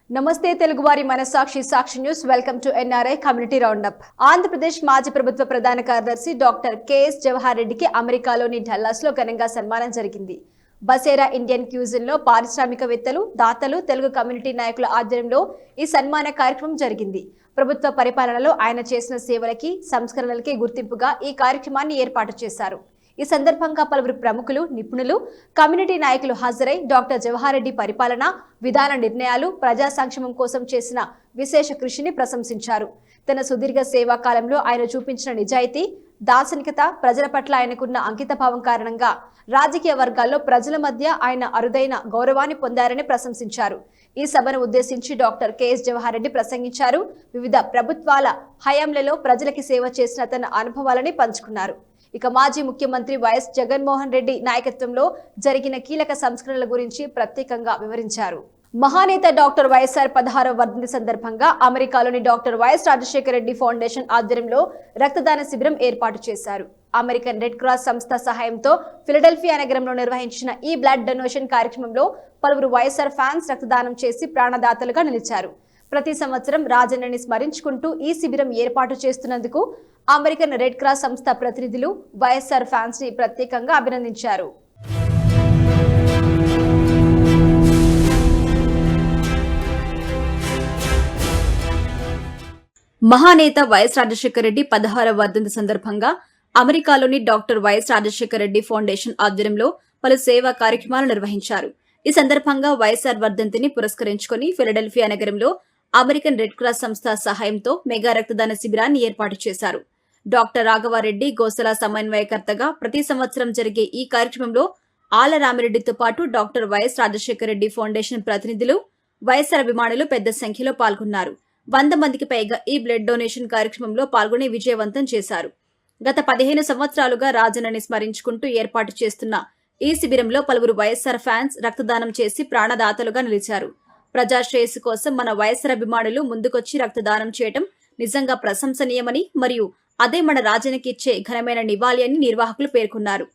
నమస్తే తెలుగువారి మనసాక్షి Sakshi news. Welcome to NRI community roundup. Andhra Pradesh మాజీ ప్రభుత్వ ప్రధాన కార్యదర్శి డాక్టర్ కెఎస్ జవహర్ రెడ్డికి అమెరికాలోని డల్లాస్ లో ఘనంగా సన్మానం జరిగింది. బసేరా ఇండియన్ క్యూజిన్ లో పారిశ్రామికవేత్తలు, దాతలు, తెలుగు కమ్యూనిటీ నాయకుల ఆధ్వర్యంలో ఈ సన్మాన కార్యక్రమం జరిగింది. ప్రభుత్వ పరిపాలనలో ఆయన చేసిన సేవలకి, సంస్కరణలకి గుర్తింపుగా ఈ కార్యక్రమాన్ని ఏర్పాటు చేశారు. ఈ సందర్భంగా పలువురు ప్రముఖులు, నిపుణులు, కమ్యూనిటీ నాయకులు హాజరై డాక్టర్ జవహర్ రెడ్డి పరిపాలన, విధాన నిర్ణయాలు, ప్రజా సంక్షేమం కోసం చేసిన విశేష కృషిని ప్రశంసించారు. తన సుదీర్ఘ సేవా కాలంలో ఆయన చూపించిన నిజాయితీ, దార్శనికత, ప్రజల పట్ల ఆయనకున్న అంకితభావం కారణంగా రాజకీయ వర్గాల్లో ప్రజల మధ్య ఆయన అరుదైన గౌరవాన్ని పొందారని ప్రశంసించారు. ఈ సభను ఉద్దేశించి డాక్టర్ కెఎస్ జవహర్ రెడ్డి ప్రసంగించారు. వివిధ ప్రభుత్వాల హయాంలలో ప్రజలకి సేవ చేసిన తన అనుభవాలని పంచుకున్నారు. ఇక మాజీ ముఖ్యమంత్రి వైఎస్ జగన్మోహన్ రెడ్డి నాయకత్వంలో జరిగిన కీలక సంస్కరణల గురించి ప్రత్యేకంగా వివరించారు. మహానేత డాక్టర్ వైఎస్ఆర్ 16వ వర్ధంతి సందర్భంగా అమెరికాలోని doctor YS Rajasekhara Reddy foundation ఆధ్వర్యంలో రక్తదాన శిబిరం ఏర్పాటు చేశారు. అమెరికన్ రెడ్ క్రాస్ సంస్థ సహాయంతో ఫిలడెల్ఫియా నగరంలో నిర్వహించిన ఈ బ్లడ్ డొనేషన్ కార్యక్రమంలో పలువురు వైఎస్ఆర్ ఫ్యాన్స్ రక్తదానం చేసి ప్రాణదాతలుగా నిలిచారు. ప్రతి సంవత్సరం రాజన్నని స్మరించుకుంటూ ఈ శిబిరం ఏర్పాటు చేస్తున్నందుకు అమెరికన్ రెడ్ క్రాస్ సంస్థ ప్రతినిధులు వైఎస్ఆర్ ఫ్యాన్స్ ని ప్రత్యేకంగా అభినందించారు. మహానేత వైఎస్ రాజశేఖర రెడ్డి 16వ వర్ధంతి సందర్భంగా అమెరికాలోని doctor YS Rajasekhara Reddy foundation ఆధ్వర్యంలో పలు సేవా కార్యక్రమాలు నిర్వహించారు. ఈ సందర్భంగా వైఎస్ఆర్ వర్ధంతిని పురస్కరించుకుని ఫిలడెల్ఫియా నగరంలో అమెరికన్ రెడ్ క్రాస్ సంస్థ సహాయంతో మెగా రక్తదాన శిబిరాన్ని ఏర్పాటు చేశారు. డాక్టర్ రాఘవారెడ్డి గోసల సమన్వయకర్తగా ప్రతి సంవత్సరం జరిగే ఈ కార్యక్రమంలో ఆళ్ల రామిరెడ్డితో పాటు doctor YS Rajasekhara Reddy foundation ప్రతినిధులు, వైఎస్ఆర్ అభిమానులు పెద్ద సంఖ్యలో పాల్గొన్నారు. 100 మందికి పైగా ఈ బ్లడ్ డొనేషన్ కార్యక్రమంలో పాల్గొని విజయవంతం చేశారు. గత 15 సంవత్సరాలుగా రాజన్నని స్మరించుకుంటూ ఏర్పాటు చేస్తున్న ఈ శిబిరంలో పలువురు వైఎస్ఆర్ ఫ్యాన్స్ రక్తదానం చేసి ప్రాణదాతలుగా నిలిచారు. ప్రజాశ్రేయస్సు కోసం మన వైఎస్ఆర్ అభిమానులు ముందుకొచ్చి రక్తదానం చేయడం నిజంగా ప్రశంసనీయమని, మరియు అదే మన రాజన్నకి ఇచ్చే ఘనమైన నివాళి అని నిర్వాహకులు పేర్కొన్నారు.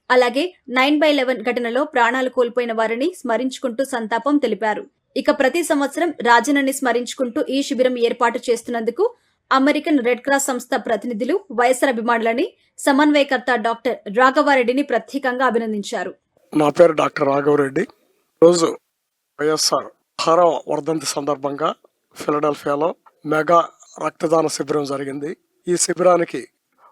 అలాగే 9/11 ఘటనలో ప్రాణాలు కోల్పోయిన వారిని స్మరించుకుంటూ సంతాపం తెలిపారు. ఇక ప్రతి సంవత్సరం రాజన్నని స్మరించుకుంటూ ఈ శిబిరం ఏర్పాటు చేస్తున్నందుకు అమెరికన్ రెడ్ క్రాస్ సంస్థ ప్రతినిధులు, వైఎస్ఆర్ అభిమానులని సమన్వయకర్త డాక్టర్ రాఘవారెడ్డిని ప్రత్యేకంగా అభినందించారు. నా పేరు డాక్టర్ రాఘవరెడ్డి. రోజు వైఎస్ఆర్ 16వ వర్ధంతి సందర్భంగా ఫిలడెల్ఫియాలో మెగా రక్తదాన శిబిరం జరిగింది. ఈ శిబిరానికి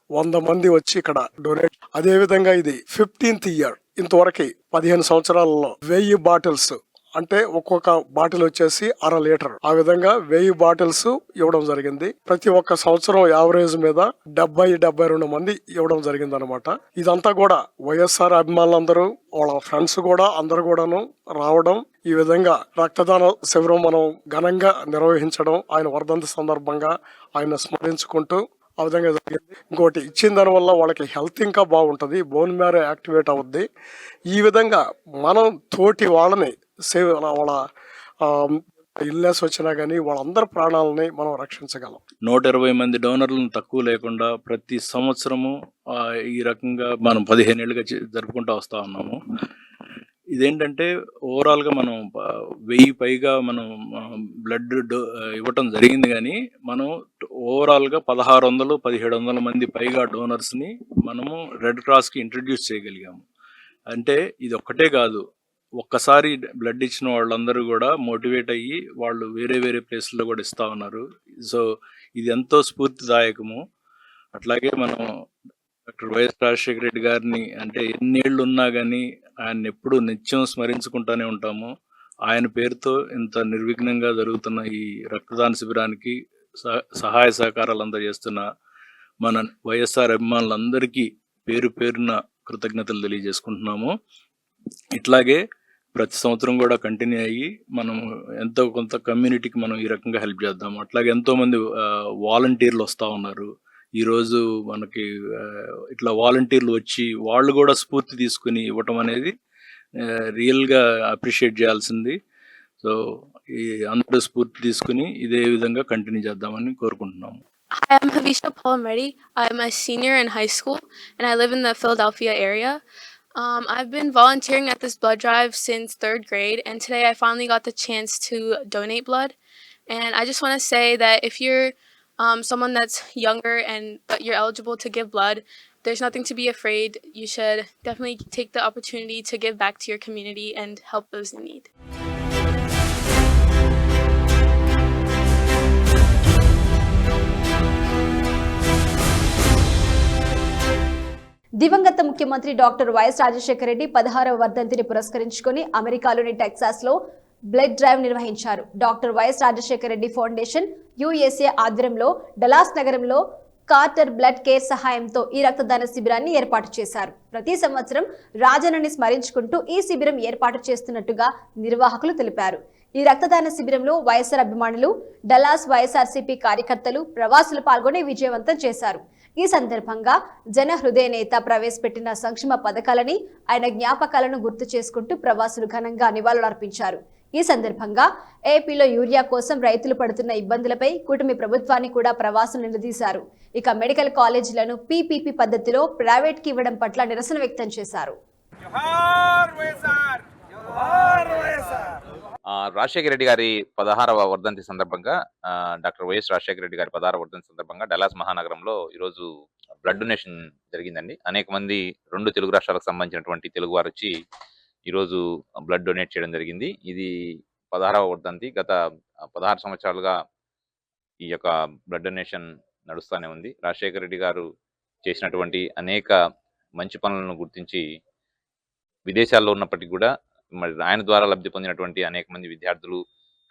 100 మంది వచ్చి ఇక్కడ డొనేట్. అదేవిధంగా ఇది 15th ఇయర్. ఇంతవరకు 15 సంవత్సరాలలో 1000 బాటిల్స్, అంటే ఒక్కొక్క బాటిల్ వచ్చేసి 1/2 లీటర్, ఆ విధంగా 1000 బాటిల్స్ ఇవ్వడం జరిగింది. ప్రతి ఒక్క సంవత్సరం యావరేజ్ మీద 70-72 మంది ఇవ్వడం జరిగింది అనమాట. ఇదంతా కూడా వైఎస్ఆర్ అభిమానులందరూ, వాళ్ళ ఫ్రెండ్స్ కూడా అందరు కూడాను రావడం, ఈ విధంగా రక్తదాన శిబిరం మనం ఘనంగా నిర్వహించడం, ఆయన వర్ధంతి సందర్భంగా ఆయన స్మరించుకుంటూ ఆ విధంగా జరిగింది. ఇంకోటి, ఇచ్చిన దాని వల్ల వాళ్ళకి హెల్త్ ఇంకా బాగుంటుంది, బోన్ మ్యారో యాక్టివేట్ అవుద్ది. ఈ విధంగా మనం తోటి వాళ్ళని సేవ్, వాళ్ళ ఇల్నెస్ వచ్చినా కానీ వాళ్ళందరి ప్రాణాలని మనం రక్షించగలం. 120 మంది డోనర్లను తక్కువ లేకుండా ప్రతి సంవత్సరము ఈ రకంగా మనం 15 ఏళ్ళుగా జరుపుకుంటూ వస్తూ ఉన్నాము. ఇదేంటంటే ఓవరాల్గా మనం 1000 పైగా మనం బ్లడ్ ఇవ్వటం జరిగింది, కానీ మనం ఓవరాల్గా 1600-1700 మంది పైగా డోనర్స్ని మనము రెడ్ క్రాస్కి ఇంట్రడ్యూస్ చేయగలిగాము. అంటే ఇది ఒక్కటే కాదు, ఒక్కసారి బ్లడ్ ఇచ్చిన వాళ్ళందరూ కూడా మోటివేట్ అయ్యి వాళ్ళు వేరే వేరే ప్లేస్లో కూడా ఇస్తూ ఉన్నారు. సో ఇది ఎంతో స్ఫూర్తిదాయకము. అట్లాగే మనం డాక్టర్ వైఎస్ రాజశేఖర రెడ్డి గారిని, అంటే ఎన్నేళ్ళు ఉన్నా కానీ ఆయన ఎప్పుడు నిత్యం స్మరించుకుంటూనే ఉంటాము. ఆయన పేరుతో ఇంత నిర్విఘ్నంగా జరుగుతున్న ఈ రక్తదాన శిబిరానికి సహాయ సహకారాలు అందజేస్తున్న మన వైఎస్ఆర్ అభిమానులందరికీ పేరు పేరున కృతజ్ఞతలు తెలియజేసుకుంటున్నాము. ఇట్లాగే ప్రతి సంవత్సరం కూడా కంటిన్యూ అయ్యి మనం ఎంతో కొంత కమ్యూనిటీకి మనం ఈ రకంగా హెల్ప్ చేద్దాము. అట్లాగే ఎంతోమంది వాలంటీర్లు వస్తూ ఉన్నారు. ఈరోజు మనకి ఇట్లా వాలంటీర్లు వచ్చి వాళ్ళు కూడా స్ఫూర్తి తీసుకుని ఇవ్వటం అనేది రియల్గా అప్రిషియేట్ చేయాల్సింది. సో ఈ అందరూ స్ఫూర్తి తీసుకుని ఇదే విధంగా కంటిన్యూ చేద్దామని కోరుకుంటున్నాము. Hi, I'm Havisha Paul Reddy. I'm a senior in high school and I live in the Philadelphia area. I've been volunteering at this blood drive since third grade, and today I finally got the chance to donate blood. And I just want to say that if you're someone that's younger and but you're eligible to give blood, there's nothing to be afraid. You should definitely take the opportunity to give back to your community and help those in need. దివంగత ముఖ్యమంత్రి doctor YS Rajasekhara Reddy 16వ వర్ధంతిని పురస్కరించుకొని అమెరికాలోని Texas లో blood drive నిర్వహించారు. Doctor YS Rajasekhara Reddy foundation USA ఆధ్వర్యంలో Dallas నగరంలో Carter blood care సహాయంతో ఈ రక్తదాన శిబిరాన్ని ఏర్పాటు చేశారు. ప్రతి సంవత్సరం రాజన్నని స్మరించుకుంటూ ఈ శిబిరం ఏర్పాటు చేస్తున్నట్టుగా నిర్వాహకులు తెలిపారు. ఈ రక్తదాన శిబిరంలో వైఎస్ఆర్ అభిమానులు, డలాస్ వైఎస్ఆర్సీపీ కార్యకర్తలు, ప్రవాసులు పాల్గొని విజయవంతం చేశారు. ఈ సందర్భంగా జన హృదయ నేత ప్రవేశపెట్టిన సంక్షేమ పథకాలని, ఆయన జ్ఞాపకాలను గుర్తు చేసుకుంటూ ప్రవాసులు ఘనంగా నివాళులర్పించారు. ఈ సందర్భంగా ఏపీలో యూరియా కోసం రైతులు పడుతున్న ఇబ్బందులపై కూటమి ప్రభుత్వాన్ని కూడా ప్రవాసులు నిలదీశారు. ఇక మెడికల్ కాలేజీలను పీపీపీ పద్ధతిలో ప్రైవేట్ కి ఇవ్వడం పట్ల నిరసన వ్యక్తం చేశారు. రాజశేఖర రెడ్డి గారి 16వ వర్ధంతి సందర్భంగా డాక్టర్ వైఎస్ రాజశేఖర రెడ్డి గారి 16వ వర్ధంతి సందర్భంగా డల్లాస్ మహానగరంలో ఈరోజు బ్లడ్ డొనేషన్ జరిగిందండి. అనేక మంది 2 తెలుగు రాష్ట్రాలకు సంబంధించినటువంటి తెలుగు వారు వచ్చి ఈరోజు బ్లడ్ డొనేట్ చేయడం జరిగింది. ఇది 16వ వర్ధంతి. గత 16 సంవత్సరాలుగా ఈ యొక్క బ్లడ్ డొనేషన్ నడుస్తూనే ఉంది. రాజశేఖర రెడ్డి గారు చేసినటువంటి అనేక మంచి పనులను గుర్తించి విదేశాల్లో ఉన్నప్పటికీ కూడా మరి ఆయన ద్వారా లబ్ధి పొందినటువంటి అనేక మంది విద్యార్థులు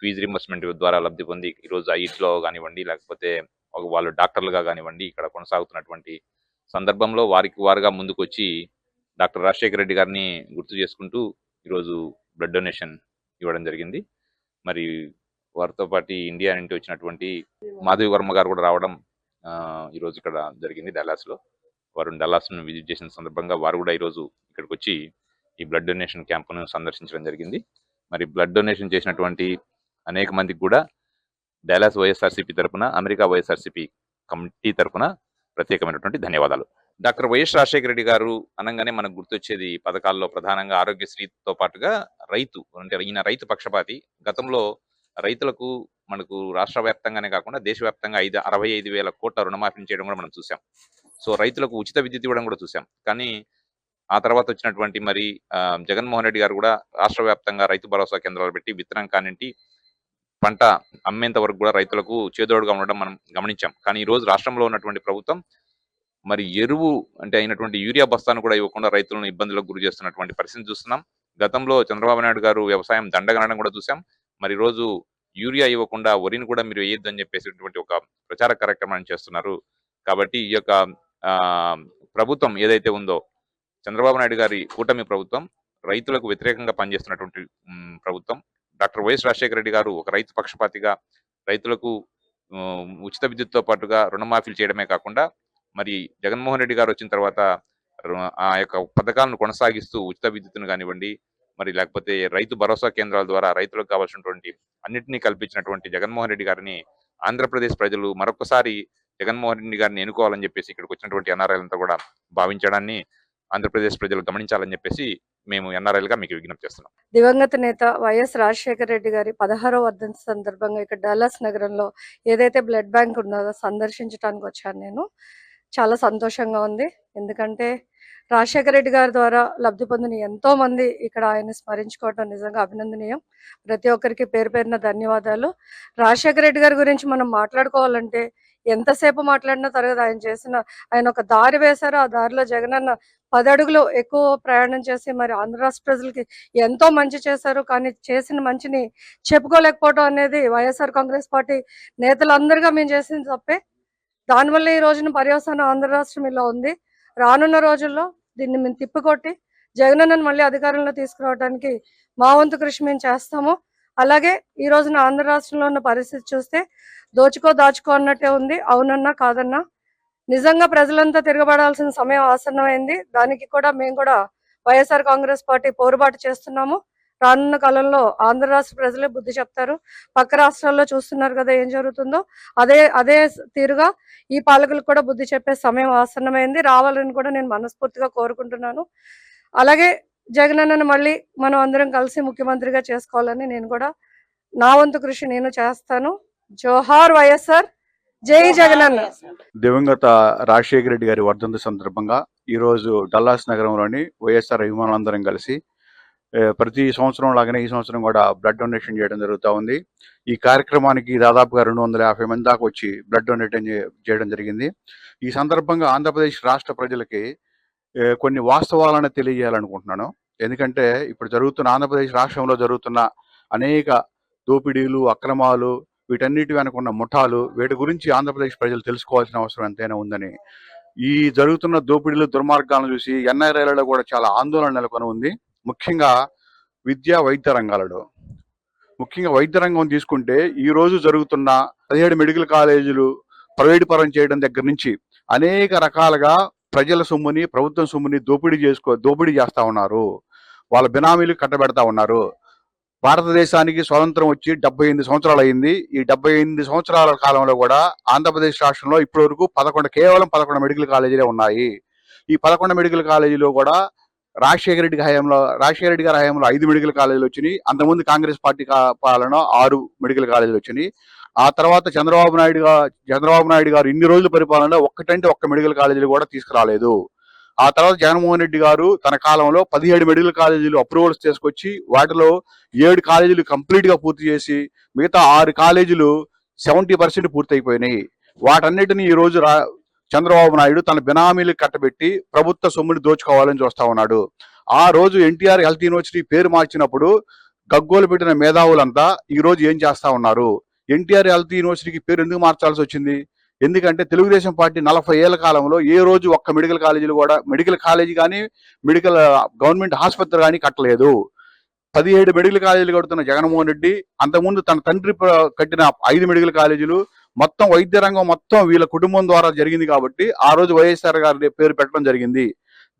ఫీజు రింబర్స్మెంట్ ద్వారా లబ్ధి పొంది ఈరోజు ఐఐటీలో కానివ్వండి, లేకపోతే వాళ్ళు డాక్టర్లుగా కానివ్వండి ఇక్కడ కొనసాగుతున్నటువంటి సందర్భంలో వారికి వారుగా ముందుకు వచ్చి డాక్టర్ రాజశేఖర రెడ్డి గారిని గుర్తు చేసుకుంటూ ఈరోజు బ్లడ్ డొనేషన్ ఇవ్వడం జరిగింది. మరి వారితో పాటు ఇండియా నుండి వచ్చినటువంటి మాధవి వర్మ గారు కూడా రావడం ఈరోజు ఇక్కడ జరిగింది డల్లాస్లో. వారు డల్లాస్ను విజిట్ చేసిన సందర్భంగా వారు కూడా ఈరోజు ఇక్కడికి వచ్చి ఈ బ్లడ్ డొనేషన్ క్యాంపును సందర్శించడం జరిగింది. మరి బ్లడ్ డొనేషన్ చేసినటువంటి అనేక మందికి కూడా డల్లాస్ వైఎస్ఆర్సీపీ తరఫున, అమెరికా వైఎస్ఆర్సీపీ కమిటీ తరఫున ప్రత్యేకమైనటువంటి ధన్యవాదాలు. డాక్టర్ వైఎస్ రాజశేఖర రెడ్డి గారు అనగానే మనకు గుర్తొచ్చేది పథకాల్లో ప్రధానంగా ఆరోగ్యశ్రీతో పాటుగా రైతు, అంటే ఈయన రైతు పక్షపాతి. గతంలో రైతులకు మనకు రాష్ట్ర వ్యాప్తంగానే కాకుండా దేశవ్యాప్తంగా 65,000 కోట్ల రుణమాఫీ చేయడం కూడా మనం చూసాం. సో రైతులకు ఉచిత విద్యుత్ ఇవ్వడం కూడా చూసాం. కానీ ఆ తర్వాత వచ్చినటువంటి మరి జగన్మోహన్ రెడ్డి గారు కూడా రాష్ట్ర వ్యాప్తంగా రైతు భరోసా కేంద్రాలు పెట్టి విత్తనం కానింటి పంట అమ్మేంత వరకు కూడా రైతులకు చేదోడుగా ఉండడం మనం గమనించాం. కానీ ఈ రోజు రాష్ట్రంలో ఉన్నటువంటి ప్రభుత్వం మరి ఎరువు అంటే అయినటువంటి యూరియా బస్తాను కూడా ఇవ్వకుండా రైతులను ఇబ్బందులకు గురి చేస్తున్నటువంటి పరిస్థితిని చూస్తున్నాం. గతంలో చంద్రబాబు నాయుడు గారు వ్యవసాయం దండగనడం కూడా చూసాం. మరి రోజు యూరియా ఇవ్వకుండా వరిని కూడా మీరు వేయొద్దు అని చెప్పేసినటువంటి ఒక ప్రచార కార్యక్రమాన్ని చేస్తున్నారు. కాబట్టి ఈ యొక్క ప్రభుత్వం ఏదైతే ఉందో చంద్రబాబు నాయుడు గారి కూటమి ప్రభుత్వం రైతులకు వ్యతిరేకంగా పనిచేస్తున్నటువంటి ప్రభుత్వం. డాక్టర్ వైఎస్ రాజశేఖర రెడ్డి గారు ఒక రైతు పక్షపాతిగా రైతులకు ఉచిత విద్యుత్తో పాటుగా రుణమాఫీలు చేయడమే కాకుండా మరి జగన్మోహన్ రెడ్డి గారు వచ్చిన తర్వాత ఆ యొక్క పథకాలను కొనసాగిస్తూ ఉచిత విద్యుత్తును కానివ్వండి, మరి లేకపోతే రైతు భరోసా కేంద్రాల ద్వారా రైతులకు కావాల్సినటువంటి అన్నింటినీ కల్పించినటువంటి జగన్మోహన్ రెడ్డి గారిని ఆంధ్రప్రదేశ్ ప్రజలు మరొకసారి జగన్మోహన్ రెడ్డి గారిని ఎన్నుకోవాలని చెప్పేసి ఇక్కడికి వచ్చినటువంటి ఎన్ఆర్ఐలంతా కూడా భావించడాన్ని ఆంధ్రప్రదేశ్ ప్రజలు గమనించాలని చెప్పేసి మేము ఎన్ఆర్ఐలుగా మీకు విజ్ఞప్తి చేస్తున్నాం. దివంగత నేత వైఎస్ రాజశేఖర రెడ్డి గారి 16వ వర్ధంతి సందర్భంగా ఇక్కడ డల్లాస్ నగరంలో ఏదైతే బ్లడ్ బ్యాంక్ ఉన్నదో సందర్శించడానికి వచ్చాను నేను. చాలా సంతోషంగా ఉంది. ఎందుకంటే రాజశేఖర రెడ్డి గారి ద్వారా లబ్ధి పొందిన ఎంతో మంది ఇక్కడ ఆయన స్మరించుకోవడం నిజంగా అభినందనీయం. ప్రతి ఒక్కరికి పేరు పేరున ధన్యవాదాలు. రాజశేఖర రెడ్డి గారి గురించి మనం మాట్లాడుకోవాలంటే ఎంతసేపు మాట్లాడినా తరగదు. ఆయన ఒక దారి వేశారు. ఆ దారిలో జగనన్న 10 అడుగులు ఎక్కువ ప్రయాణం చేసి మరి ఆంధ్ర రాష్ట్ర ప్రజలకి ఎంతో మంచి చేశారు. కానీ చేసిన మంచిని చెప్పుకోలేకపోవడం అనేది వైఎస్ఆర్ కాంగ్రెస్ పార్టీ నేతలందరిగా మేము చేసింది తప్పే. దానివల్ల ఈ రోజున పర్యవసానం ఆంధ్ర రాష్ట్రం ఇలా ఉంది. రానున్న రోజుల్లో దీన్ని మేము తిప్పికొట్టి జగనన్నను మళ్ళీ అధికారంలో తీసుకురావడానికి మా వంతు కృషి మేము చేస్తాము. అలాగే ఈ రోజున ఆంధ్ర రాష్ట్రంలో ఉన్న పరిస్థితి చూస్తే దాచుకో అన్నట్టే ఉంది. అవునన్నా కాదన్నా నిజంగా ప్రజలంతా తిరగబడాల్సిన సమయం ఆసన్నమైంది. దానికి కూడా మేము కూడా వైఎస్ఆర్ కాంగ్రెస్ పార్టీ పోరుబాటు చేస్తున్నాము. రానున్న కాలంలో ఆంధ్ర రాష్ట్ర ప్రజలే బుద్ధి చెప్తారు. పక్క రాష్ట్రాల్లో చూస్తున్నారు కదా ఏం జరుగుతుందో. అదే తీరుగా ఈ పాలకులకు కూడా బుద్ధి చెప్పే సమయం ఆసన్నమైంది. రావాలని కూడా నేను మనస్ఫూర్తిగా కోరుకుంటున్నాను. అలాగే జగనన్నను మళ్ళీ మనం అందరం కలిసి ముఖ్యమంత్రిగా చేసుకోవాలని నేను కూడా నా వంతు కృషి నేను చేస్తాను. జోహార్ వైఎస్ఆర్, జై జగనన్న. దివంగత రాజశేఖర రెడ్డి గారి వర్ధంతి సందర్భంగా ఈరోజు డల్లాస్ నగరంలోని వైఎస్ఆర్ అభిమానులందరం కలిసి ప్రతి సంవత్సరం లాగానే ఈ సంవత్సరం కూడా బ్లడ్ డొనేషన్ చేయడం జరుగుతూ ఉంది. ఈ కార్యక్రమానికి దాదాపుగా 250 మంది దాకా వచ్చి బ్లడ్ డొనేట్ చేయడం జరిగింది. ఈ సందర్భంగా ఆంధ్రప్రదేశ్ రాష్ట్ర ప్రజలకి కొన్ని వాస్తవాలను తెలియజేయాలనుకుంటున్నాను. ఎందుకంటే ఇప్పుడు జరుగుతున్న ఆంధ్రప్రదేశ్ రాష్ట్రంలో జరుగుతున్న అనేక దోపిడీలు, అక్రమాలు, వీటన్నిటి వెనక ఉన్న ముఠాలు, వీటి గురించి ఆంధ్రప్రదేశ్ ప్రజలు తెలుసుకోవాల్సిన అవసరం ఎంతైనా ఉందని, ఈ జరుగుతున్న దోపిడీలు, దుర్మార్గాలను చూసి ఎన్ఆర్ఐలలో కూడా చాలా ఆందోళన నెలకొని ఉంది. ముఖ్యంగా విద్యా వైద్య రంగాలలో, ముఖ్యంగా వైద్య రంగం తీసుకుంటే ఈ రోజు జరుగుతున్న 17 మెడికల్ కాలేజీలు ప్రైవేటు పరం చేయడం దగ్గర నుంచి అనేక రకాలుగా ప్రజల సొమ్ముని, ప్రభుత్వం సొమ్ముని దోపిడీ చేస్తా ఉన్నారు. వాళ్ళ బినామీలు కట్టబెడతా ఉన్నారు. భారతదేశానికి స్వతంత్రం వచ్చి 78 సంవత్సరాలు అయింది. ఈ 78 సంవత్సరాల కాలంలో కూడా ఆంధ్రప్రదేశ్ రాష్ట్రంలో ఇప్పటి వరకు కేవలం 11 మెడికల్ కాలేజీలే ఉన్నాయి. ఈ 11 మెడికల్ కాలేజీలో కూడా రాజశేఖర రెడ్డి గారి హయాంలో 5 మెడికల్ కాలేజీలు వచ్చినాయి. అంతకుముందు కాంగ్రెస్ పార్టీ పాలన 6 మెడికల్ కాలేజీలు వచ్చినాయి. ఆ తర్వాత చంద్రబాబు నాయుడు గారు ఇన్ని రోజుల పరిపాలనలో ఒక్క మెడికల్ కాలేజీలు కూడా తీసుకురాలేదు. ఆ తర్వాత జగన్మోహన్ రెడ్డి గారు తన కాలంలో 17 మెడికల్ కాలేజీలు అప్రూవల్స్ తీసుకొచ్చి వాటిలో 7 కాలేజీలు కంప్లీట్ గా పూర్తి చేసి మిగతా 6 కాలేజీలు 70% పూర్తయిపోయినాయి. వాటన్నిటిని ఈ రోజు చంద్రబాబు నాయుడు తన బినామీలకు కట్టబెట్టి ప్రభుత్వ సొమ్ముని దోచుకోవాలని చూస్తా ఉన్నాడు. ఆ రోజు ఎన్టీఆర్ హెల్త్ యూనివర్సిటీ పేరు మార్చినప్పుడు గగ్గోలు పెట్టిన మేధావులంతా ఈ రోజు ఏం చేస్తా ఉన్నారు? ఎన్టీఆర్ హెల్త్ యూనివర్సిటీకి పేరు ఎందుకు మార్చాల్సి వచ్చింది? ఎందుకంటే తెలుగుదేశం పార్టీ 40 ఏళ్ల కాలంలో ఏ రోజు ఒక్క మెడికల్ కాలేజీ కానీ మెడికల్ గవర్నమెంట్ ఆసుపత్రి కానీ కట్టలేదు. 17 మెడికల్ కాలేజీలు కడుతున్న జగన్మోహన్ రెడ్డి అంతకుముందు తన తండ్రి కట్టిన 5 మెడికల్ కాలేజీలు మొత్తం వైద్య రంగం మొత్తం వీళ్ళ కుటుంబం ద్వారా జరిగింది కాబట్టి ఆ రోజు వైఎస్ఆర్ గారి పేరు పెట్టడం జరిగింది.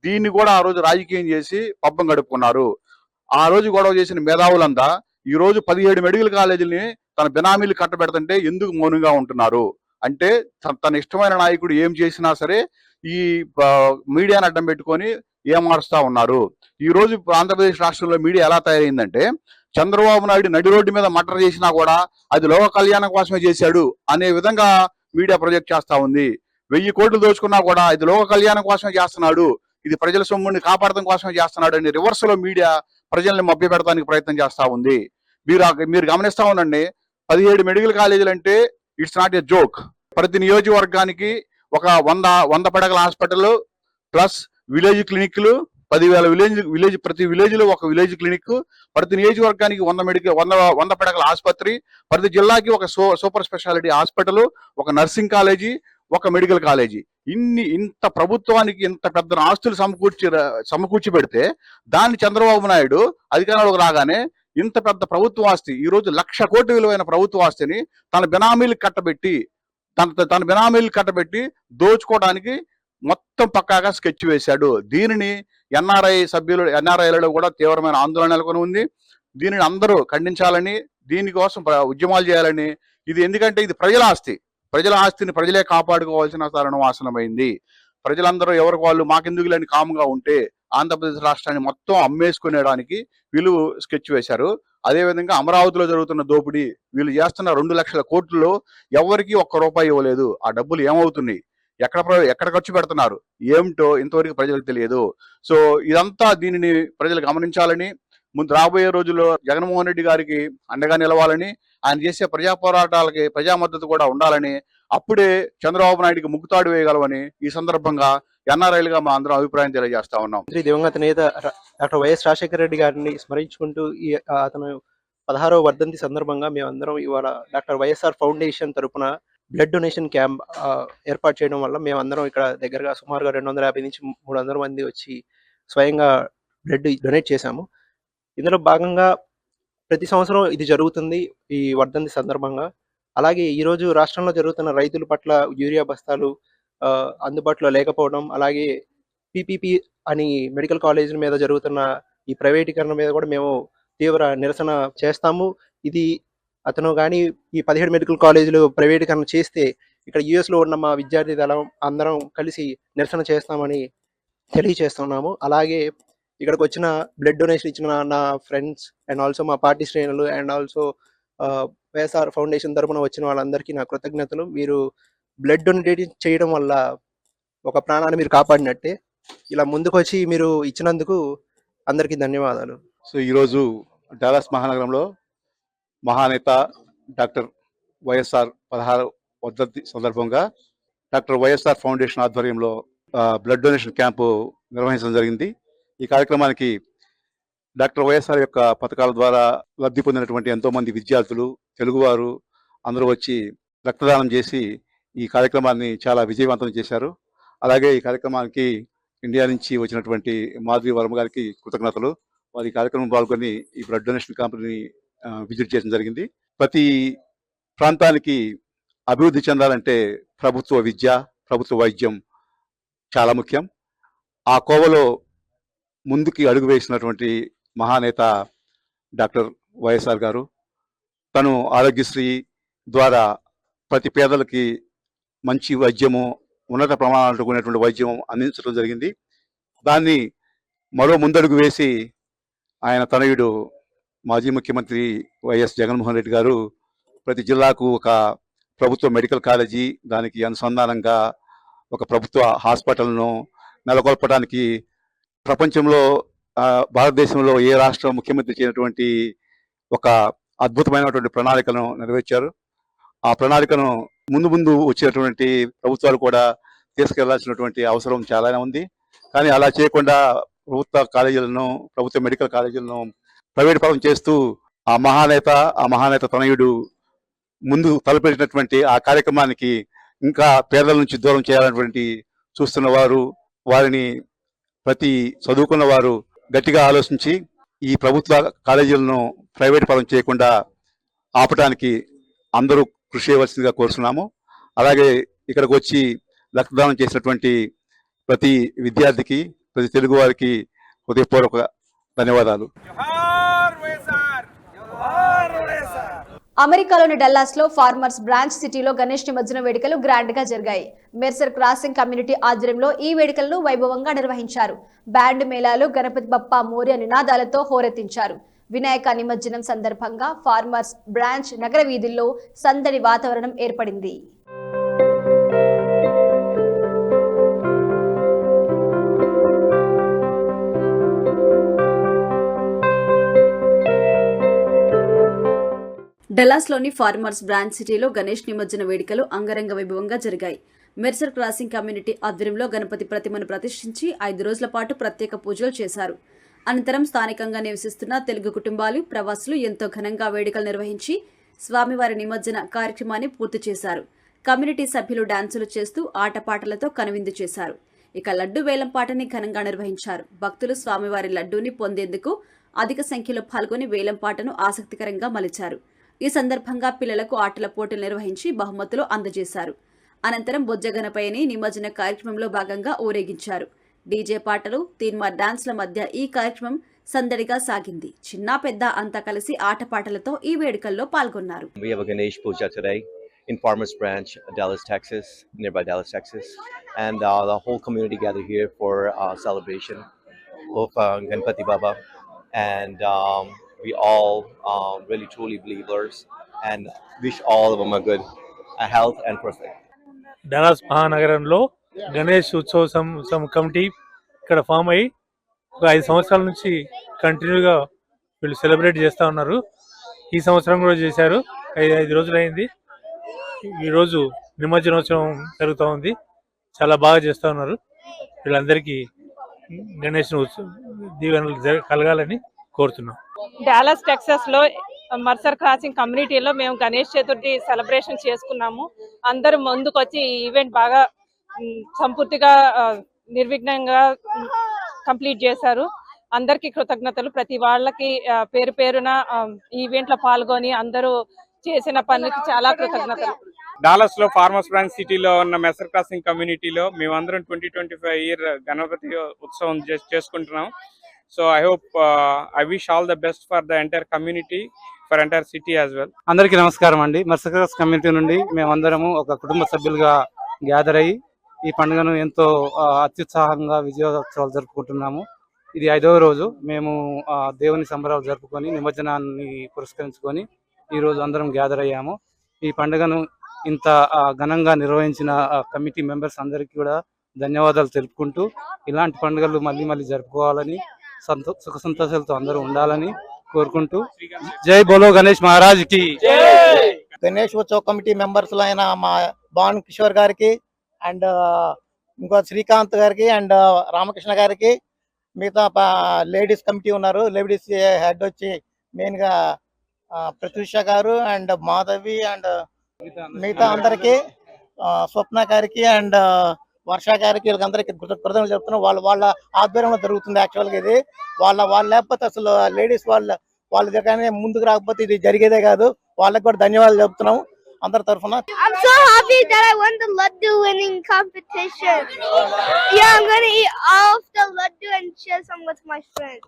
దీన్ని కూడా ఆ రోజు రాజకీయం చేసి పబ్బం గడుపుకున్నారు. ఆ రోజు గొడవ చేసిన మేధావులంతా ఈ రోజు 17 మెడికల్ కాలేజీలని తన బినామీలు కట్టబెడుతుంటే ఎందుకు మౌనంగా ఉంటున్నారు? అంటే తన ఇష్టమైన నాయకుడు ఏం చేసినా సరే ఈ మీడియాని అడ్డం పెట్టుకొని ఏమారుస్తా ఉన్నారు. ఈ రోజు ఆంధ్రప్రదేశ్ రాష్ట్రంలో మీడియా ఎలా తయారైందంటే చంద్రబాబు నాయుడు నడి రోడ్డు మీద మర్డర్ చేసినా కూడా అది లోక కళ్యాణం కోసమే చేశాడు అనే విధంగా మీడియా ప్రొజెక్ట్ చేస్తా ఉంది. 1000 కోట్లు దోచుకున్నా కూడా ఇది లోక కళ్యాణం కోసమే చేస్తున్నాడు, ఇది ప్రజల సొమ్ముని కాపాడడం కోసమే చేస్తున్నాడు అని రివర్స్ లో మీడియా ప్రజల్ని మభ్య పెడతానికి ప్రయత్నం చేస్తా ఉంది. మీరు గమనిస్తా ఉండండి, 17 మెడికల్ కాలేజీలు అంటే ఇట్స్ నాట్ ఎ జోక్. ప్రతి నియోజకవర్గానికి ఒక 100 పడకల హాస్పిటల్ ప్లస్ విలేజ్ క్లినిక్లు 10,000 ప్రతి విలేజ్ లో ఒక విలేజ్ క్లినిక్, ప్రతి నియోజకవర్గానికి 100 పడకల ఆసుపత్రి, ప్రతి జిల్లాకి ఒక సూపర్ స్పెషాలిటీ హాస్పిటల్, ఒక నర్సింగ్ కాలేజీ, ఒక మెడికల్ కాలేజీ. ఇంత ప్రభుత్వానికి ఇంత పెద్ద ఆస్తులు సమకూర్చి పెడితే దాన్ని చంద్రబాబు నాయుడు అధికారంలోకి రాగానే ఇంత పెద్ద ప్రభుత్వ ఆస్తి, ఈ రోజు 1,00,000 కోట్ల విలువైన ప్రభుత్వ ఆస్తిని తన బినామీలకు కట్టబెట్టి దోచుకోవడానికి మొత్తం పక్కాగా స్కెచ్ వేశాడు. దీనిని ఎన్ఆర్ఐలలో కూడా తీవ్రమైన ఆందోళన నెలకొని ఉంది. దీనిని అందరూ ఖండించాలని, దీనికోసం ఉద్యమాలు చేయాలని. ఎందుకంటే ఇది ప్రజల ఆస్తిని ప్రజలే కాపాడుకోవాల్సిన తరుణం ఆసనమైంది. ప్రజలందరూ ఎవరికి వాళ్ళు మాకెందుకు లేని కాముగా ఉంటే ఆంధ్రప్రదేశ్ రాష్ట్రాన్ని మొత్తం అమ్మేసుకునేడానికి వీళ్ళు స్కెచ్ వేశారు. అదేవిధంగా అమరావతిలో జరుగుతున్న దోపిడీ, వీళ్ళు చేస్తున్న 2 లక్షల కోట్లలో ఎవరికి ₹1 ఇవ్వలేదు. ఆ డబ్బులు ఏమవుతున్నాయి, ఎక్కడ ఖర్చు పెడుతున్నారు ఏమిటో ఇంతవరకు ప్రజలకు తెలియదు. సో ఇదంతా దీనిని ప్రజలు గమనించాలని, ముందు రాబోయే రోజుల్లో జగన్మోహన్ రెడ్డి గారికి అండగా నిలవాలని, ఆయన చేసే ప్రజా పోరాటాలకి ప్రజా మద్దతు కూడా ఉండాలని, అప్పుడే చంద్రబాబు నాయుడికి ముక్కుతాడు వేయగలవని ఈ సందర్భంగా ఎన్ఆర్ఐలుగా మా అందరం అభిప్రాయం తెలియజేస్తా ఉన్నాం. దివంగత నేత డాక్టర్ వైఎస్ రాజశేఖర రెడ్డి గారిని స్మరించుకుంటూ అతను 16వ వర్ధంతి సందర్భంగా మేమందరం ఇవాళ డాక్టర్ వైఎస్ఆర్ ఫౌండేషన్ తరపున బ్లడ్ డొనేషన్ క్యాంప్ ఏర్పాటు చేయడం వల్ల మేమందరం ఇక్కడ దగ్గరగా సుమారుగా 250 నుంచి 300 మంది వచ్చి స్వయంగా బ్లడ్ డొనేట్ చేశాము. ఇందులో భాగంగా ప్రతి సంవత్సరం ఇది జరుగుతుంది ఈ వర్ధంతి సందర్భంగా. అలాగే ఈరోజు రాష్ట్రంలో జరుగుతున్న రైతుల పట్ల యూరియా బస్తాలు అందుబాటులో లేకపోవడం, అలాగే పీపీపీ అని మెడికల్ కాలేజీల మీద జరుగుతున్న ఈ ప్రైవేటీకరణ మీద కూడా మేము తీవ్ర నిరసన చేస్తాము. ఇది అతను కానీ ఈ 17 మెడికల్ కాలేజీలు ప్రైవేటీకరణ చేస్తే ఇక్కడ యుఎస్లో ఉన్న మా విద్యార్థి దళం అందరం కలిసి నిరసన చేస్తామని తెలియజేస్తున్నాము. అలాగే ఇక్కడికి వచ్చిన బ్లడ్ డొనేషన్ ఇచ్చిన నా ఫ్రెండ్స్ అండ్ ఆల్సో మా పార్టీ శ్రేణులు అండ్ ఆల్సో వైఎస్ఆర్ ఫౌండేషన్ తరపున వచ్చిన వాళ్ళందరికీ నా కృతజ్ఞతలు. మీరు బ్లడ్ డొనేట్ చేయడం వల్ల ఒక ప్రాణాన్ని మీరు కాపాడినట్టే. ఇలా ముందుకు వచ్చి మీరు ఇచ్చినందుకు అందరికీ ధన్యవాదాలు. సో ఈరోజు డాలస్ మహానగరంలో మహానేత డాక్టర్ వైఎస్ఆర్ 16వ వర్ధంతి సందర్భంగా డాక్టర్ వైఎస్ఆర్ ఫౌండేషన్ ఆధ్వర్యంలో బ్లడ్ డొనేషన్ క్యాంపు నిర్వహించడం జరిగింది. ఈ కార్యక్రమానికి డాక్టర్ వైఎస్ఆర్ యొక్క పథకాల ద్వారా లబ్ధి పొందినటువంటి ఎంతో మంది విద్యార్థులు, తెలుగువారు అందరూ వచ్చి రక్తదానం చేసి ఈ కార్యక్రమాన్ని చాలా విజయవంతం చేశారు. అలాగే ఈ కార్యక్రమానికి ఇండియా నుంచి వచ్చినటువంటి మాధవి వర్మ గారికి కృతజ్ఞతలు. వారి కార్యక్రమం పాల్గొని ఈ బ్లడ్ డొనేషన్ క్యాంపుని విజిట్ చేయడం జరిగింది. ప్రతి ప్రాంతానికి అభివృద్ధి చెందాలంటే ప్రభుత్వ విద్య, ప్రభుత్వ వైద్యం చాలా ముఖ్యం. ఆ కోవలో ముందుకి అడుగు వేసినటువంటి మహానేత డాక్టర్ వైఎస్ఆర్ గారు. తను ఆరోగ్యశ్రీ ద్వారా ప్రతి పేదలకి మంచి వైద్యము, ఉన్నత ప్రమాణాలతో కూడినటువంటి వైద్యం అందించడం జరిగింది. దాన్ని మరో ముందడుగు వేసి ఆయన తనయుడు మాజీ ముఖ్యమంత్రి వైఎస్ జగన్మోహన్ రెడ్డి గారు ప్రతి జిల్లాకు ఒక ప్రభుత్వ మెడికల్ కాలేజీ, దానికి అనుసంధానంగా ఒక ప్రభుత్వ హాస్పిటల్ను నెలకొల్పడానికి ప్రపంచంలో భారతదేశంలో ఏ రాష్ట్ర ముఖ్యమంత్రి చేయనటువంటి ఒక అద్భుతమైనటువంటి ప్రణాళికను నెరవేర్చారు. ఆ ప్రణాళికను ముందు వచ్చేటువంటి ప్రభుత్వాలు కూడా తీసుకెళ్లాల్సినటువంటి అవసరం చాలానే ఉంది. కానీ అలా చేయకుండా ప్రభుత్వ కాలేజీలను, ప్రభుత్వ మెడికల్ కాలేజీలను ప్రైవేట్ పరం చేస్తూ ఆ మహానేత తనయుడు ముందు తలపెట్టినటువంటి ఆ కార్యక్రమానికి ఇంకా పేదల నుంచి దూరం చేయాలన్నటువంటి చూస్తున్న వారు, వారిని ప్రతి చదువుకున్న వారు గట్టిగా ఆలోచించి ఈ ప్రభుత్వ కాలేజీలను ప్రైవేట్ పరం చేయకుండా ఆపటానికి అందరూ కృషి చేయవలసిందిగా కోరుతున్నాము. అలాగే ఇక్కడికి వచ్చి రక్తదానం చేసినటువంటి ప్రతి విద్యార్థికి, ప్రతి తెలుగు వారికి హృదయపూర్వక ధన్యవాదాలు. అమెరికాలోని డల్లాస్ లో ఫార్మర్స్ బ్రాంచ్ సిటీలో గణేష్ నిమజ్జన వేడుకలు గ్రాండ్ గా జరిగాయి. మెర్సర్ క్రాసింగ్ కమ్యూనిటీ ఆధ్వర్యంలో ఈ వేడుకలను వైభవంగా నిర్వహించారు. బ్యాండ్ మేళాలు, గణపతి బప్పా మోర్య నినాదాలతో హోరెత్తించారు. వినాయక నిమజ్జనం సందర్భంగా ఫార్మర్స్ బ్రాంచ్ నగర వీధుల్లో సందడి వాతావరణం ఏర్పడింది. డల్లాస్లోని ఫార్మర్స్ బ్రాంచ్ సిటీలో గణేష్ నిమజ్జన వేడుకలు అంగరంగ వైభవంగా జరిగాయి. మెర్సర్ క్రాసింగ్ కమ్యూనిటీ ఆధ్వర్యంలో గణపతి ప్రతిమను ప్రతిష్ఠించి 5 రోజుల పాటు ప్రత్యేక పూజలు చేశారు. అనంతరం స్థానికంగా నివసిస్తున్న తెలుగు కుటుంబాలు, ప్రవాసులు ఎంతో ఘనంగా వేడుకలు నిర్వహించి స్వామివారి నిమజ్జన కార్యక్రమాన్ని పూర్తి చేశారు. కమ్యూనిటీ సభ్యులు డాన్సులు చేస్తూ ఆటపాటలతో కనువిందు చేశారు. ఇక లడ్డు వేలం పాటని ఘనంగా నిర్వహించారు. భక్తులు స్వామివారి లడ్డూని పొందేందుకు అధిక సంఖ్యలో పాల్గొని వేలం పాటను ఆసక్తికరంగా మలిచారు. ఈ సందర్భంగా పిల్లలకు ఆటల పోటీలు నిర్వహించి బహుమతులు అందజేశారు. అనంతరం బొజ్జగనపైని నిమజ్జన కార్యక్రమంలో భాగంగా ఊరేగించారు. డీజే పాటలు, తీన్మార్ డాన్స్ల మధ్య ఈ కార్యక్రమం సందడిగా సాగింది. చిన్న పెద్ద అంతా కలిసి ఆటపాటలతో ఈ వేడుకల్లో పాల్గొన్నారు. We have a Ganesh Puja today in Farmers Branch, Dallas, Texas, nearby Dallas, Texas, and the whole community gathered here for celebration of Ganpati Baba, and we all really truly believers and wish all of them a good health and prosperity. Dallas మహానగరంలో గణేష్ ఉత్సవ committee ఇక్కడ form అయ్యి ఒక 5 సంవత్సరాల నుంచి కంటిన్యూగా వీళ్ళు celebrate చేస్తూ ఉన్నారు. ఈ సంవత్సరం కూడా చేశారు. 5 రోజులు అయింది. ఈరోజు నిమజ్జనోత్సవం జరుగుతూ ఉంది. చాలా బాగా చేస్తూ ఉన్నారు. వీళ్ళందరికీ గణేష్ దీవెనలు కలగాలని కోరుతున్నాం. డాలస్ టెక్సాస్ లో మర్సర్ క్రాసింగ్ కమ్యూనిటీలో మేము గణేష్ చతుర్థి సెలబ్రేషన్ చేసుకున్నాము. అందరూ ముందుకు వచ్చి ఈ ఈవెంట్ బాగా సంపూర్తిగా నిర్విఘ్నంగా కంప్లీట్ చేశారు. అందరికీ కృతజ్ఞతలు. ప్రతి వాళ్ళకి పేరు పేరున ఈవెంట్ లో పాల్గొని అందరూ చేసిన పనికి చాలా కృతజ్ఞతలు. డాలస్ లో ఫార్మర్స్ బ్రాంచ్ సిటీలో ఉన్న మెర్సర్ క్రాసింగ్ కమ్యూనిటీలో మేమందరం 2025 ఇయర్ గణపతి ఉత్సవం చేసుకుంటున్నాం. So I wish all the best for the entire community, for entire city as well. అందరికీ నమస్కారం అండి. మెర్సర్ క్రాస్ కమ్యూనిటీ నుండి మేమందరము ఒక కుటుంబ సభ్యులుగా గ్యాదర్ అయ్యి ఈ పండుగను ఎంతో అత్యుత్సాహంగా విజయోత్సవాలు జరుపుకుంటున్నాము. ఇది 5వ రోజు. మేము దేవుని సంబరాలు జరుపుకొని నిమజ్జనాన్ని పురస్కరించుకొని ఈరోజు అందరం గ్యాదర్ అయ్యాము. ఈ పండుగను ఇంత ఘనంగా నిర్వహించిన కమిటీ మెంబర్స్ అందరికీ కూడా ధన్యవాదాలు తెలుపుకుంటూ, ఇలాంటి పండుగలు మళ్ళీ మళ్ళీ జరుపుకోవాలని, సుఖ సంతోషాలతో అందరూ ఉండాలని కోరుకుంటూ, జై బోలో గణేష్ మహారాజ్ కి. గణేష్ ఉత్సవ కమిటీ మెంబర్స్ అయిన మా భాను కిషోర్ గారికి అండ్ ఇంకో శ్రీకాంత్ గారికి అండ్ రామకృష్ణ గారికి, మిగతా లేడీస్ కమిటీ ఉన్నారు, లేడీస్ హెడ్ వచ్చి మెయిన్ గా ప్రత్యూష గారు అండ్ మాధవి అండ్ మిగతా అందరికి, స్వప్న గారికి అండ్ వర్ష గారికి, వీళ్ళందరికీ కృతజ్ఞతలు చెప్తున్నాం. వాళ్ళ ఆధ్వర్యంలో జరుగుతుంది. యాక్చువల్గా ఇది వాళ్ళ లేకపోతే అసలు లేడీస్ వాళ్ళ దగ్గర ముందుకు రాకపోతే ఇది జరిగేదే కాదు. వాళ్ళకి కూడా ధన్యవాదాలు చెప్తున్నాం అందరి తరఫున. I'm so happy that I won the Laddu winning competition. Yeah, I'm gonna eat all of the Laddu and share some with my friends.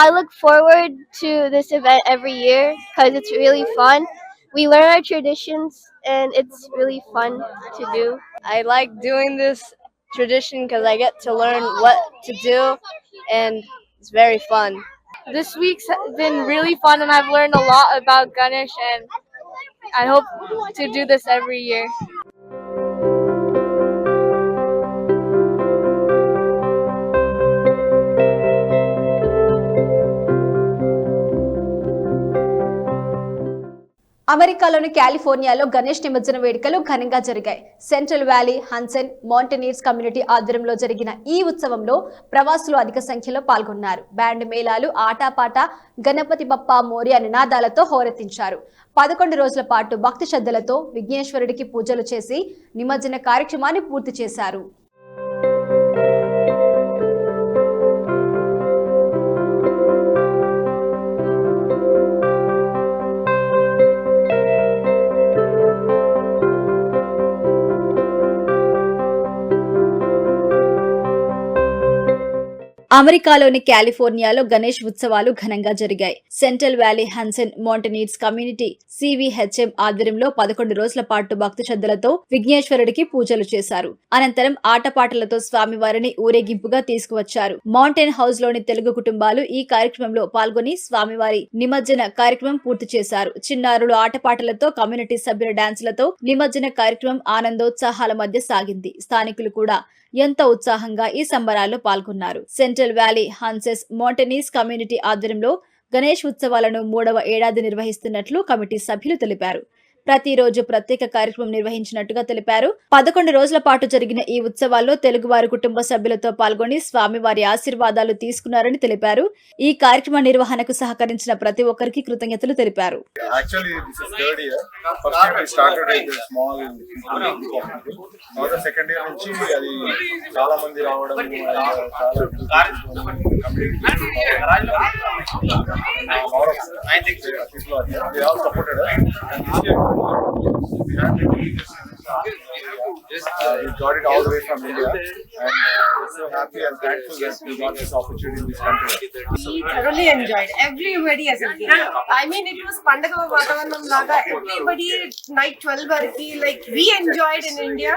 I look forward to this event every year because it's really fun. We learn our traditions and it's really fun to do. I like doing this tradition because I get to learn what to do and it's very fun. This week's been really fun and I've learned a lot about Ganesh and I hope to do this every year. అమెరికాలోని కాలిఫోర్నియాలో గణేష్ నిమజ్జన వేడుకలు ఘనంగా జరిగాయి. Central valley హన్సెన్ మౌంటనీర్స్ community ఆధ్వర్యంలో జరిగిన ఈ ఉత్సవంలో ప్రవాసులు అధిక సంఖ్యలో పాల్గొన్నారు. బ్యాండ్ మేళాలు, ఆటాపాట, గణపతి బప్పా మోరియా నినాదాలతో హోరెత్తించారు. 11 రోజుల పాటు భక్తి శ్రద్ధలతో విఘ్నేశ్వరుడికి పూజలు చేసి నిమజ్జన కార్యక్రమాన్ని పూర్తి చేశారు. అమెరికాలోని కాలిఫోర్నియాలో గణేష్ ఉత్సవాలు ఘనంగా జరిగాయి. సెంట్రల్ వ్యాలీ హన్సెన్ మౌంటనీర్స్ కమ్యూనిటీ సివిహెచ్ఎం ఆధ్వర్యంలో 11 రోజుల పాటు భక్తి శ్రద్ధలతో విఘ్నేశ్వరుడికి పూజలు చేశారు. అనంతరం ఆటపాటలతో స్వామివారిని ఊరేగింపుగా తీసుకువచ్చారు. మౌంటైన్ హౌస్ లోని తెలుగు కుటుంబాలు ఈ కార్యక్రమంలో పాల్గొని స్వామివారి నిమజ్జన కార్యక్రమం పూర్తి చేశారు. చిన్నారులు ఆటపాటలతో, కమ్యూనిటీ సభ్యుల డాన్సులతో నిమజ్జన కార్యక్రమం ఆనందోత్సాహాల మధ్య సాగింది. స్థానికులు కూడా ఎంతో ఉత్సాహంగా ఈ సంబరాల్లో పాల్గొన్నారు. సెంట్రల్ వ్యాలీ హన్సెస్ మౌంటనీస్ కమ్యూనిటీ ఆధ్వర్యంలో గణేష్ ఉత్సవాలను 3వ ఏడాది నిర్వహిస్తున్నట్లు కమిటీ సభ్యులు తెలిపారు. ప్రతిరోజు ప్రత్యేక కార్యక్రమం నిర్వహించినట్టుగా తెలిపారు. 11 రోజుల పాటు జరిగిన ఈ ఉత్సవాల్లో తెలుగువారి కుటుంబ సభ్యులతో పాల్గొని స్వామివారి ఆశీర్వాదాలు తీసుకున్నారని తెలిపారు. ఈ కార్యక్రమ నిర్వహణకు సహకరించిన ప్రతి ఒక్కరికి కృతజ్ఞతలు తెలిపారు. We got it all the way from India, and we're so happy and thankful that we got this opportunity in this country. We thoroughly enjoyed. Everybody has enjoyed. I mean, it was Pandaga Vatavanam Laga. Everybody night 12 variki, like we enjoyed in India.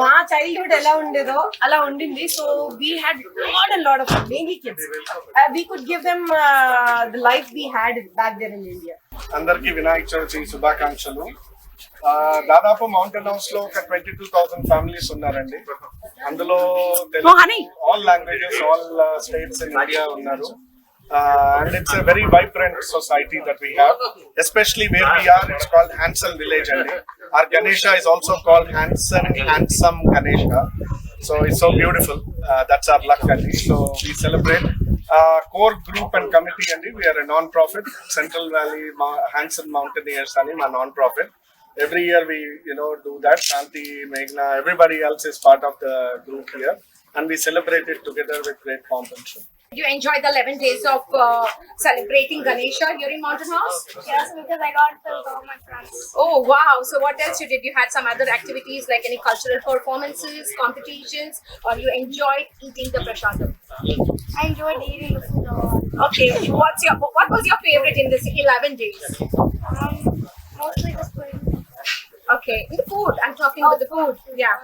Ma childhood ela undedo ala undindi. So we had a lot of fun. Mainly kids. We could give them the life we had back there in India. అందరికీ వినాయక చవితి శుభాకాంక్షలు. దాదాపు mountain house లో ఒక 22,000 families ఉన్నారండి. అందులో all languages, all states in India ఉన్నారు. And it's a very vibrant society that we have, especially where we are. It's called Hansen Village, and our Ganesha is also called Handsome Ganesha. So it's so beautiful. That's our luck, and so we celebrate. Core group and committee, and we are a non-profit. Central Valley Hansen Mountaineers, and a non-profit. Every year we do that. Shanti, Meghna, everybody else is part of the group here, and we celebrate it together with great pomp and show. You enjoyed the 11 days of celebrating Ganesha here in Mountain House? Yes, because I got to go with my friends. Oh wow! So what else you did? You had some other activities like any cultural performances, competitions, or you enjoyed eating the prasadam? I enjoyed eating the food a lot. Okay, what was your favorite in this 11 days? Mostly the food. Okay, the food. I'm talking about the food. Yeah.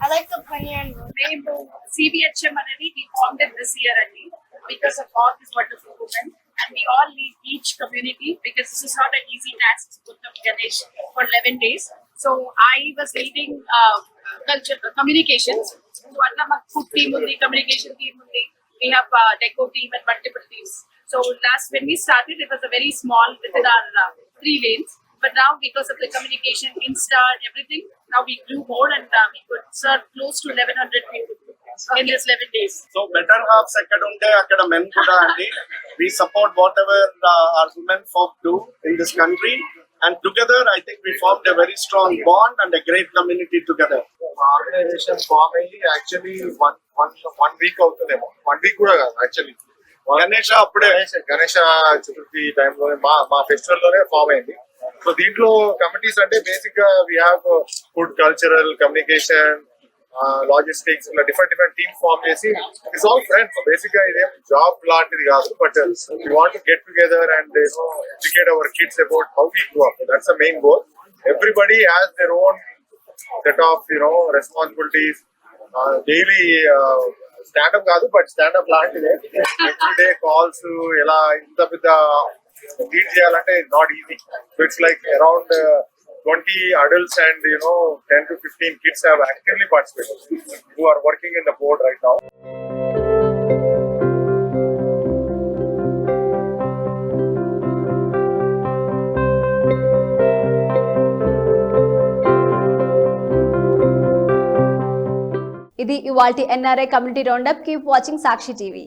I like the Bunny and మేము CBHM అనేది we formed it this year only because of all these wonderful women, and we all need each community because this is not an easy task to put up Ganesh for 11 days. So I was leading culture communications. So atla mak food team undi, communication team undi. We have deco team and multiple teams. So when we started, it was a very small within our 3 lanes. But now, because of the communication, Insta, and everything, now we grew more and we could serve close to 1100 people in this 11 days. So better halves ekkada unte akkada men kuda andi. We support whatever our women folk do in this country, and together I think we formed a very strong bond and a great community together. Organization form ayi actually one week అవుతుందేమో, 1 week కూడా కాదు actually. Ganesha అప్పుడే గణేష చతుర్థి టైంలో మా festival లోనే form అయింది. So దీంట్లో committees అంటే బేసిక్ గా we have food, cultural, communication, logistics, ఇలా డిఫరెంట్ టీమ్ ఫామ్ చేసి ఇట్స్ ఆల్ ఫ్రెండ్స్. బేసిక్ గా ఇదేం జాబ్ లాంటిది కాదు, but we want to get together and educate our kids about how we grow up. That's the main goal. Everybody has their own set of responsibilities. Daily standup కాదు, but standup లాంటిదే. Everyday calls ఎలా ఇంత పెద్ద lead చేయాలంటే not easy. So it's like around 20 adults and 10 to 15 kids have actively participated who are working in the board right now. ఇది ఇవాల్టి NRI community roundup. Keep watching Sakshi TV.